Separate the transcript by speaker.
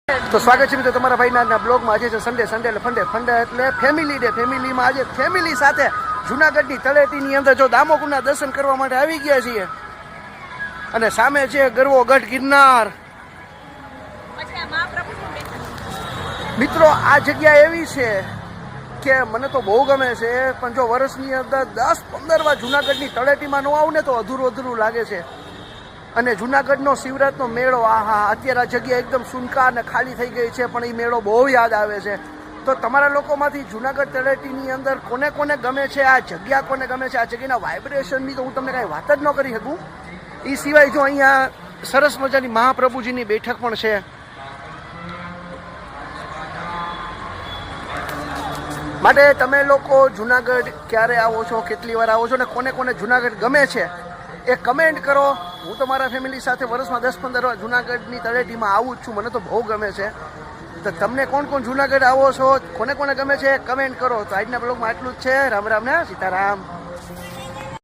Speaker 1: તો સ્વાગત છે મિત્રો તમારા ભાઈના બ્લોગમાં. આજે છે સન્ડે એટલે ફંડે એટલે ફેમિલી ડે. ફેમિલીમાં આજે ફેમિલી સાથે જુનાગઢની તળેટીની અંદર જો દામોકુના દર્શન કરવા માટે આવી ગયા છીએ. અને સામે છે ગરવો ગઢ ગિરનાર. મિત્રો આ જગ્યા એવી છે કે મને તો બહુ ગમે છે, પણ જો વર્ષની અંદર 10-15 વાર જુનાગઢની તળેટીમાં ન આવું ને તો અધૂરું લાગે છે. અને જુનાગઢનો શિવરાતનો મેળો, આહા, અત્યારે આ જગ્યા એકદમ સુનકાર અને ખાલી થઈ ગઈ છે, પણ એ મેળો બહુ યાદ આવે છે. તો તમારા લોકોમાંથી જુનાગઢ તળેટીની અંદર કોને કોને ગમે છે આ જગ્યા, કોને ગમે છે આ જગ્યાના વાઇબ્રેશનની તો હું તમને કાંઈ વાત જ ન કરી શકું. એ સિવાય જો અહીંયા સરસ મજાની મહાપ્રભુજીની બેઠક પણ છે. માટે તમે લોકો જુનાગઢ ક્યારે આવો છો, કેટલી વાર આવો છો, ને કોને કોને જુનાગઢ ગમે છે એ કમેન્ટ કરો. હું તો મારા ફેમિલી સાથે વર્ષમાં 10-15 વાર જુનાગઢની તળેટીમાં આવું જ છું, મને તો બહુ ગમે છે. તો તમને કોણ કોણ જુનાગઢ આવો છો, કોને કોને ગમે છે કમેન્ટ કરો. તો આજના બ્લોગમાં આટલું જ છે. રામ રામ ને સીતારામ.